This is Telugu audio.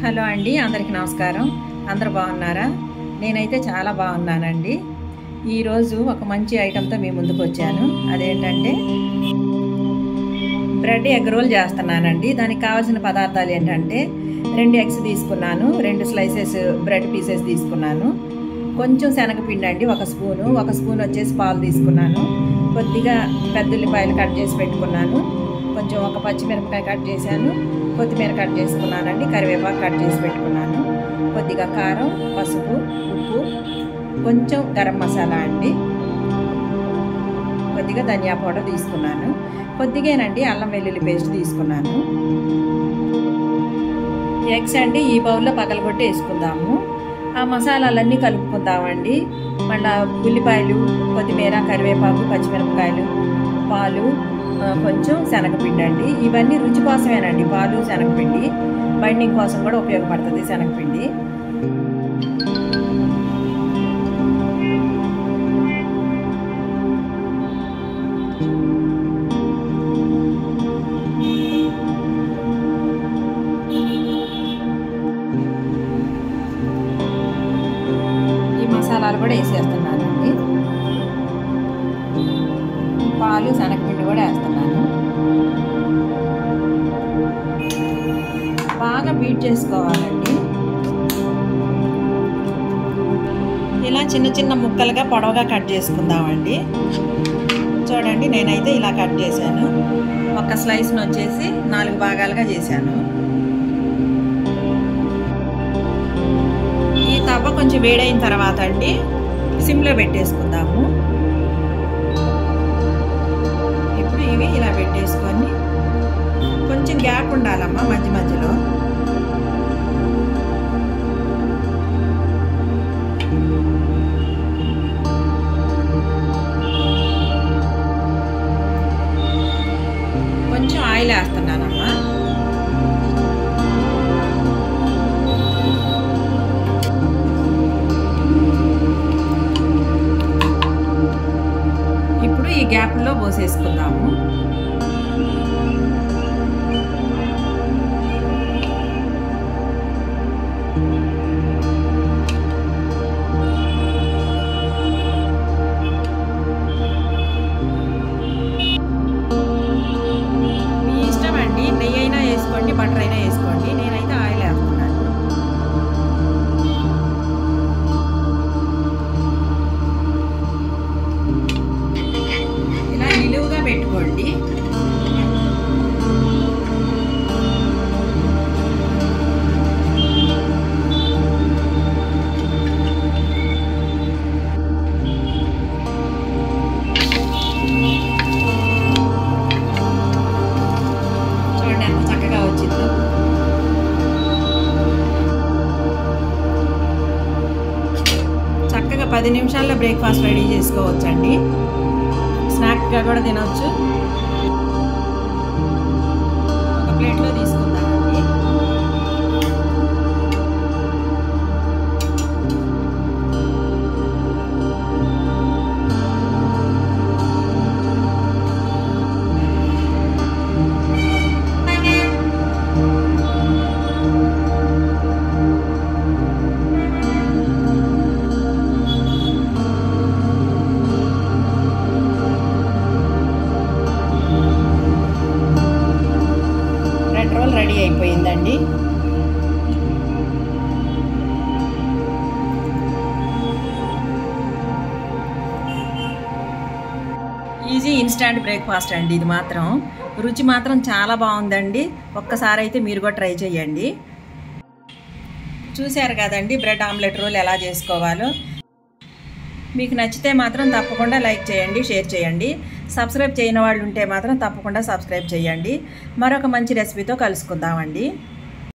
హలో అండి, అందరికీ నమస్కారం. అందరూ బాగున్నారా? నేనైతే చాలా బాగున్నానండి. ఈరోజు ఒక మంచి ఐటెంతో మీ ముందుకు వచ్చాను. అదేంటంటే బ్రెడ్ ఎగ్ రోల్ చేస్తున్నానండి. దానికి కావాల్సిన పదార్థాలు ఏంటంటే 2 ఎగ్స్ తీసుకున్నాను, 2 స్లైసెస్ బ్రెడ్ పీసెస్ తీసుకున్నాను, కొంచెం శనగపిండి అండి 1 స్పూను, 1 స్పూన్ వచ్చేసి పాలు తీసుకున్నాను, కొద్దిగా పెద్ద ఉల్లిపాయలు కట్ చేసి పెట్టుకున్నాను, కొంచెం ఒక పచ్చిమిరపకాయ కట్ చేశాను, కొత్తిమీర కట్ చేసుకున్నానండి, కరివేపాకు కట్ చేసి పెట్టుకున్నాను, కొద్దిగా కారం, పసుపు, ఉప్పు, కొంచెం గరం మసాలా అండి, కొద్దిగా ధనియా పౌడర్ తీసుకున్నాను, కొద్దిగానండి అల్లం వెల్లుల్లి పేస్ట్ తీసుకున్నాను. ఎగ్స్ అండి ఈ బౌల్లో పగలగొట్టి వేసుకుందాము. ఆ మసాలాలన్నీ కలుపుకుందామండి. మళ్ళీ ఉల్లిపాయలు, కొత్తిమీర, కరివేపాకు, పచ్చిమిరపకాయలు, పాలు, కొంచెం శనగపిండి అండి. ఇవన్నీ రుచి కోసమేనండి. పాలు, శనగపిండి బైండింగ్ కోసం కూడా ఉపయోగపడుతుంది శనగపిండి. ఈ మసాలాలు కూడా వేసేస్తున్నానండి. పాలు, శనగపిండి కూడా వేస్తున్నాను. బాగా బీట్ చేసుకోవాలండి. ఇలా చిన్న చిన్న ముక్కలుగా పొడవుగా కట్ చేసుకుందామండి. చూడండి, నేనైతే ఇలా కట్ చేశాను. ఒక స్లైస్ను వచ్చేసి 4 భాగాలుగా చేశాను. ఈ తవ్వ కొంచెం వేడైన తర్వాత అండి సిమ్లో పెట్టేసుకుందాము. ఇప్పుడు ఇవి ఇలా పెట్టేసుకొని కొంచెం గ్యాప్ ఉండాలమ్మా మధ్య మధ్యలో. కొంచెం ఆయిల్ వేస్తున్నానమ్మా. ఇప్పుడు ఈ గ్యాప్లో పోసేసుకుందాము. బటర్ అయినా వేసుకోండి, నేనైతే ఆయిల్ వేస్తున్నాను. ఇలా నిలువుగా పెట్టుకోండి. చక్కగా 10 నిమిషాల్లో బ్రేక్ఫాస్ట్ రెడీ చేసుకోవచ్చండి. స్నాక్గా కూడా తినవచ్చు. ఒక ప్లేట్లో తీసుకుందామండి. రోల్ రెడీ అయిపోయిందండి. ఈజీ ఇన్స్టాంట్ బ్రేక్ఫాస్ట్ అండి. ఇది మాత్రం రుచి మాత్రం చాలా బాగుందండి. ఒక్కసారి అయితే మీరు కూడా ట్రై చేయండి. చూశారు కదండి బ్రెడ్ ఆమ్లెట్ రోల్ ఎలా చేసుకోవాలో. మీకు నచ్చితే మాత్రం తప్పకుండా లైక్ చేయండి, షేర్ చేయండి. సబ్స్క్రైబ్ చేయని వాళ్ళు ఉంటే మాత్రం తప్పకుండా సబ్స్క్రైబ్ చేయండి. మరొక మంచి రెసిపీతో కలుసుకుందామండి.